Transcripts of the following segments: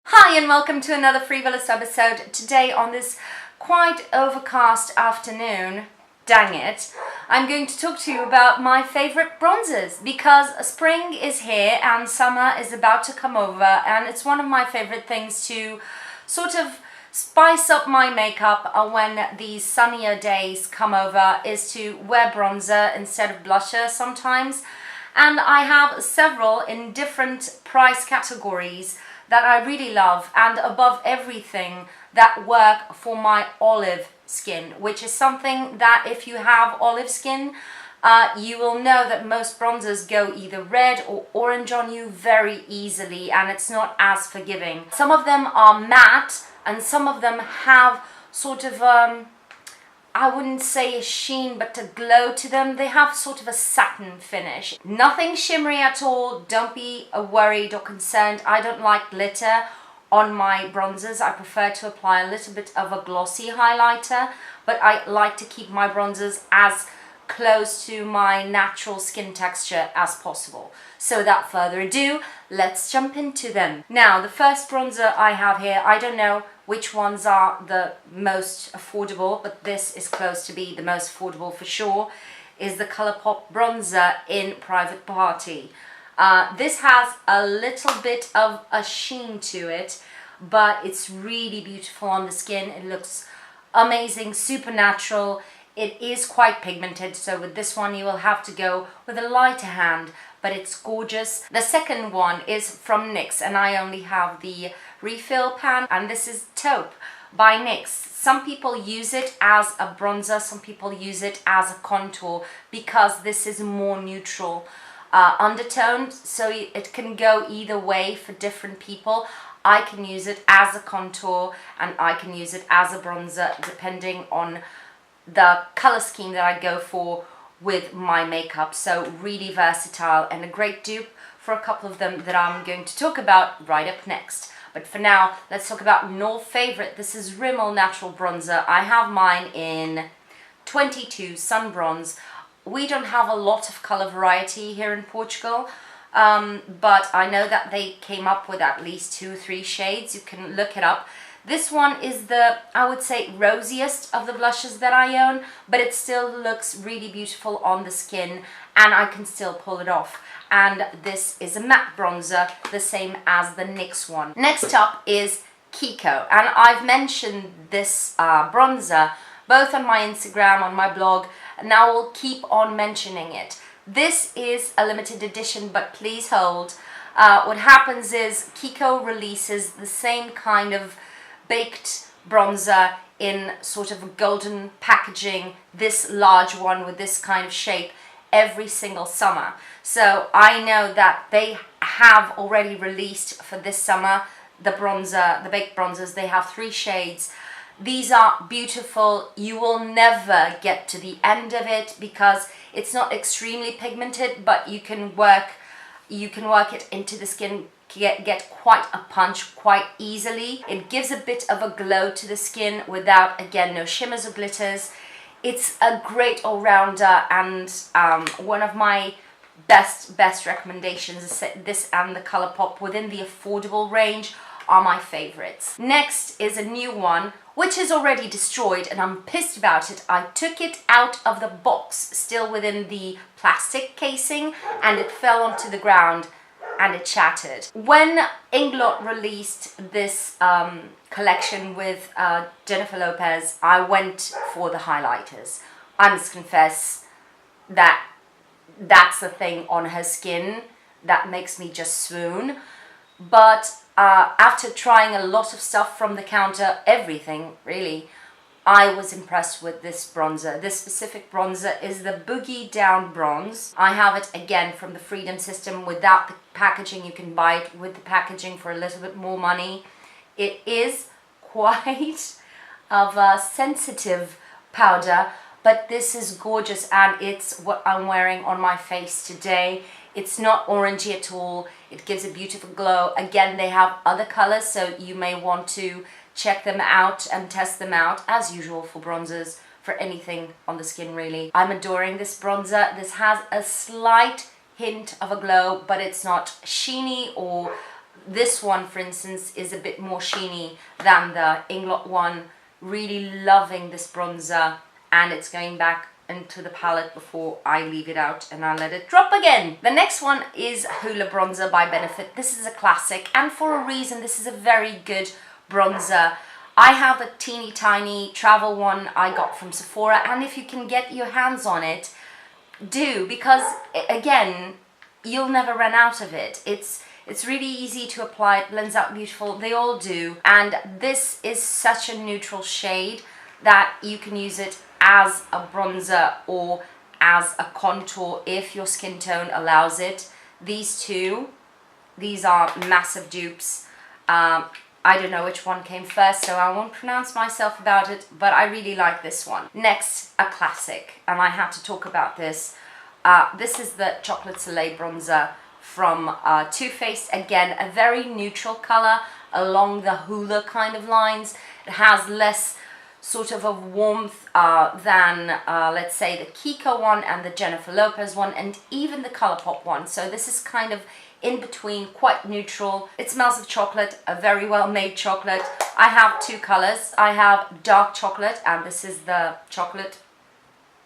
Hi and welcome to another free.volous episode. Today on this quite overcast afternoon, dang it, I'm going to talk to you about my favourite bronzers because spring is here and summer is about to come over, and it's one of my favourite things to sort of spice up my makeup when these sunnier days come over is to wear bronzer instead of blusher sometimes. And I have several in different price categories that I really love, and above everything that work for my olive skin, which is something that if you have olive skin, you will know that most bronzers go either red or orange on you very easily, and it's not as forgiving. Some of them are matte and some of them have sort of I wouldn't say a sheen, but a glow to them. They have sort of a satin finish. Nothing shimmery at all. Don't be worried or concerned. I don't like glitter on my bronzers. I prefer to apply a little bit of a glossy highlighter, but I like to keep my bronzers as close to my natural skin texture as possible. So without further ado, let's jump into them. Now, the first bronzer I have here, I don't know which ones are the most affordable, but this is close to be the most affordable for sure, is the Colourpop bronzer in Private Party. This has a little bit of a sheen to it, but it's really beautiful on the skin. It looks amazing, super natural. It is quite pigmented, so with this one you will have to go with a lighter hand, but it's gorgeous. The second one is from NYX, and I only have the refill pan, and this is Taupe by NYX. Some people use it as a bronzer, some people use it as a contour because this is more neutral undertone, so it can go either way for different people. I can use it as a contour and I can use it as a bronzer depending on the color scheme that I go for with my makeup. So really versatile and a great dupe for a couple of them that I'm going to talk about right up next. But for now, let's talk about your favorite. This is Rimmel Natural Bronzer. I have mine in 22 Sun Bronze. We don't have a lot of color variety here in Portugal, but I know that they came up with at least 2 or 3 shades. You can look it up. This one is the, I would say, rosiest of the blushes that I own, but it still looks really beautiful on the skin and I can still pull it off. And this is a matte bronzer, the same as the NYX one. Next up is Kiko, and I've mentioned this bronzer both on my Instagram, on my blog, and I will keep on mentioning it. This is a limited edition, but please hold. What happens is Kiko releases the same kind of baked bronzer in sort of a golden packaging, this large one with this kind of shape, every single summer. So I know that they have already released for this summer the bronzer, the baked bronzers. They have 3 shades. These are beautiful. You will never get to the end of it because it's not extremely pigmented, but you can work it into the skin, get quite a punch quite easily. It gives a bit of a glow to the skin without, again, no shimmers or glitters. It's a great all-rounder, and one of my best recommendations is this and the Colourpop within the affordable range are my favorites. Next is a new one which is already destroyed and I'm pissed about it. I took it out of the box still within the plastic casing and it fell onto the ground and it shattered. When Inglot released this collection with Jennifer Lopez, I went for the highlighters. I must confess that that's the thing on her skin that makes me just swoon. But after trying a lot of stuff from the counter, everything really, I was impressed with this bronzer. This specific bronzer is the Boogie Down Bronze. I have it again from the Freedom system without the packaging. You can buy it with the packaging for a little bit more money. It is quite of a sensitive powder, but this is gorgeous and it's what I'm wearing on my face today. It's not orangey at all. It gives a beautiful glow. Again, they have other colors, so you may want to check them out and test them out, as usual for bronzers, for anything on the skin really. I'm adoring this bronzer. This has a slight hint of a glow, but it's not sheeny or This one, for instance, is a bit more sheeny than the Inglot one. Really loving this bronzer, and it's going back into the palette before I leave it out and I let it drop again. The next one is Hoola Bronzer by Benefit. This is a classic, and for a reason. This is a very good bronzer. I have the teeny tiny travel one I got from Sephora, and if you can get your hands on it, do, because again, you'll never run out of it. It's really easy to apply, it blends out beautiful, they all do, and this is such a neutral shade that you can use it as a bronzer or as a contour if your skin tone allows it. These two, these are massive dupes. I don't know which one came first, so I won't pronounce myself about it, but I really like this one. Next, a classic, and I had to talk about this. This is the Chocolate Soleil bronzer from Too Faced. Again, a very neutral color along the Hoola kind of lines. It has less sort of a warmth than, let's say, the Kiko one and the Jennifer Lopez one, and even the Colourpop one. So this is kind of in between, quite neutral. It smells of chocolate, a very well made chocolate. I have two colors. I have dark chocolate, and this is the chocolate.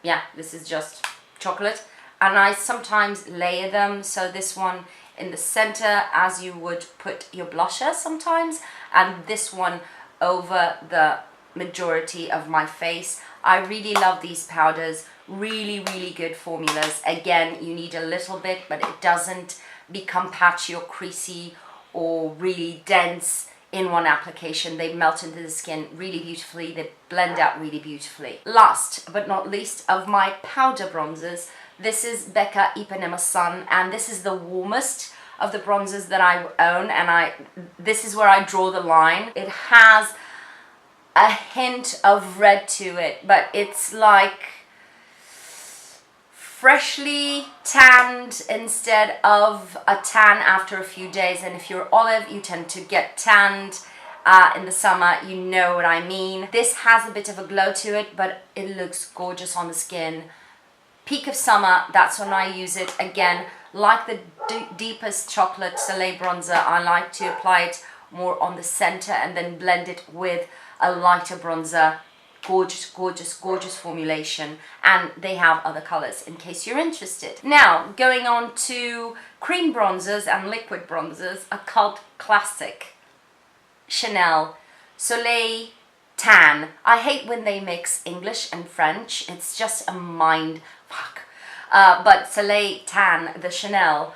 Yeah, this is just chocolate. And I sometimes layer them, so this one in the center as you would put your blusher sometimes, and this one over the majority of my face. I really love these powders, really good formulas. Again, you need a little bit, but it doesn't become patchy or creasy or really dense in one application. They melt into the skin really beautifully, they blend out really beautifully. Last but not least of my powder bronzers, this is Becca Ipanema Sun, and this is the warmest of the bronzers that I own, and this is where I draw the line. It has a hint of red to it, but it's like freshly tanned instead of a tan after a few days. And if you're olive, you tend to get tanned in the summer, you know what I mean. This has a bit of a glow to it, but it looks gorgeous on the skin. Peak of summer, that's when I use it. Again, like the deepest Chocolate Soleil bronzer, I like to apply it more on the center and then blend it with a lighter bronzer. Gorgeous formulation, and they have other colors in case you're interested. Now, going on to cream bronzers and liquid bronzers, a cult classic, Chanel Soleil Tan. I hate when they mix English and French, it's just a mind fuck. But Soleil Tan, the Chanel,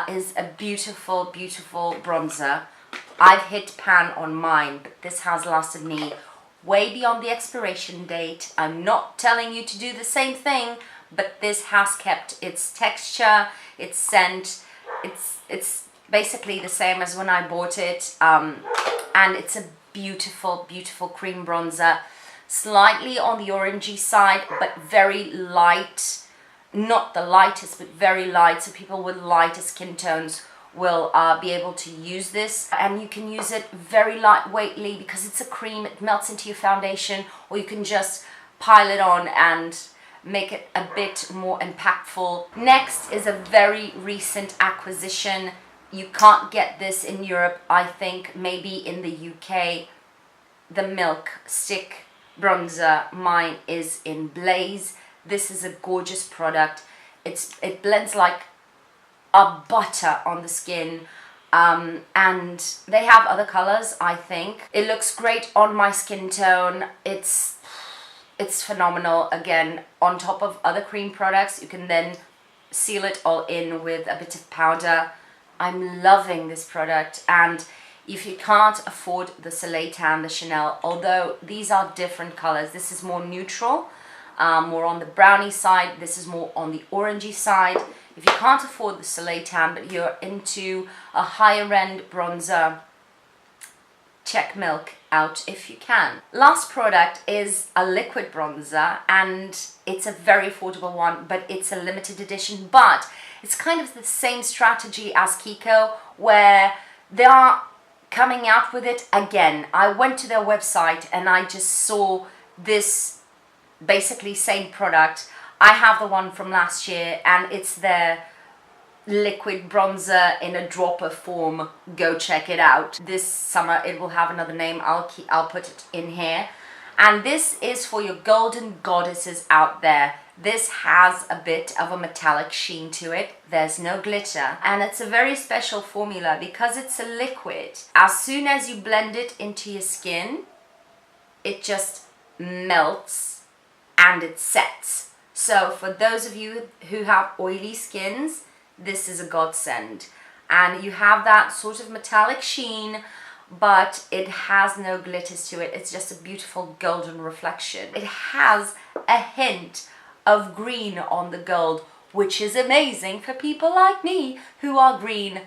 is a beautiful bronzer. I've hit pan on mine, but this has lasted me way beyond the expiration date. I'm not telling you to do the same thing, but this has kept its texture, its scent. It's basically the same as when I bought it, and it's a beautiful cream bronzer, slightly on the orangey side, but very light. Not the lightest, but very light, so people with lighter skin tones will be able to use this. And you can use it very lightweightly because it's a cream, it melts into your foundation, or you can just pile it on and make it a bit more impactful. Next is a very recent acquisition. You can't get this in Europe, I think, maybe in the UK. The Milk Stick Bronzer, mine is in Blaze. This is a gorgeous product. It blends like a butter on the skin, and they have other colors, I think. It looks great on my skin tone. It's phenomenal. Again, on top of other cream products, you can then seal it all in with a bit of powder. I'm loving this product, and if you can't afford the Soleil Tan, the Chanel, although these are different colors, this is more neutral, more on the brownie side, this is more on the orangey side. If you can't afford the Soleil Tan, but you're into a higher end bronzer, check Milk out if you can. Last product is a liquid bronzer, and it's a very affordable one, but it's a limited edition, but it's kind of the same strategy as Kiko, where they are coming out with it again. I went to their website and I just saw this basically same product. I have the one from last year, and it's their liquid bronzer in a dropper form, go check it out. This summer it will have another name. I'll put it in here. And this is for your golden goddesses out there. This has a bit of a metallic sheen to it. There's no glitter. And it's a very special formula because it's a liquid. As soon as you blend it into your skin, it just melts and it sets. So for those of you who have oily skins, this is a godsend. And you have that sort of metallic sheen, but it has no glitters to it. It's just a beautiful golden reflection. It has a hint of green on the gold, which is amazing for people like me who are green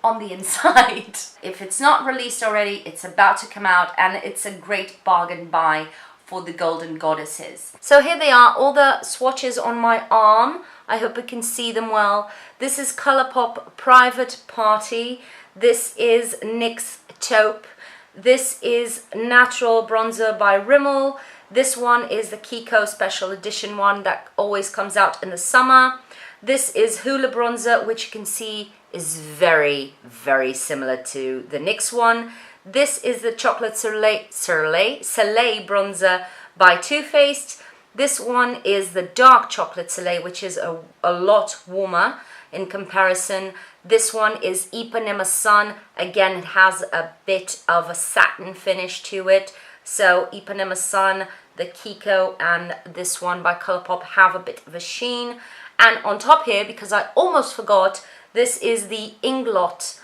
on the inside. If it's not released already, it's about to come out, and it's a great bargain buy for the golden goddesses. So here they are, all the swatches on my arm. I hope you can see them well. This is Colourpop Private Party. This is NYX Taupe. This is Natural Bronzer by Rimmel. This one is the Kiko Special Edition one that always comes out in the summer. This is Hoola Bronzer, which you can see is very, very similar to the NYX one. This is the Chocolate Soleil Bronzer by Too Faced. This one is the Dark Chocolate Soleil, which is a lot warmer in comparison. This one is Ipanema Sun. Again, it has a bit of a satin finish to it. So Ipanema Sun, the Kiko, and this one by Colourpop have a bit of a sheen. And on top here, because I almost forgot, this is the Inglot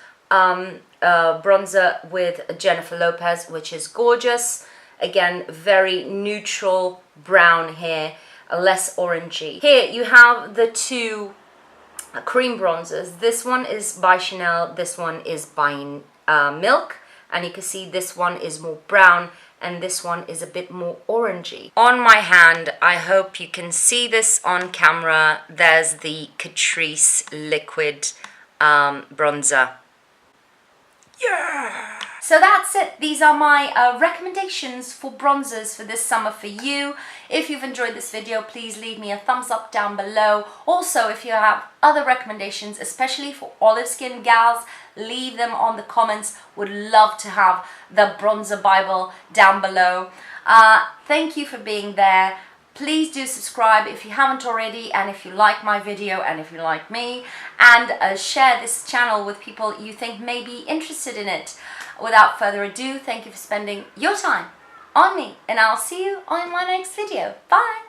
bronzer with Jennifer Lopez, which is gorgeous. Again, very neutral brown here, less orangey. Here you have the two cream bronzers. This one is by Chanel, this one is by Milk, and you can see this one is more brown and this one is a bit more orangey. On my hand, I hope you can see this on camera, there's the Catrice liquid bronzer. Yeah! So that's it. These are my recommendations for bronzers for this summer for you. If you've enjoyed this video, please leave me a thumbs up down below. Also, if you have other recommendations, especially for olive skin gals, leave them on the comments. Would love to have the bronzer Bible down below. Thank you for being there. Please do subscribe if you haven't already, and if you like my video and if you like me, and share this channel with people you think may be interested in it. Without further ado, thank you for spending your time on me, and I'll see you on my next video. Bye!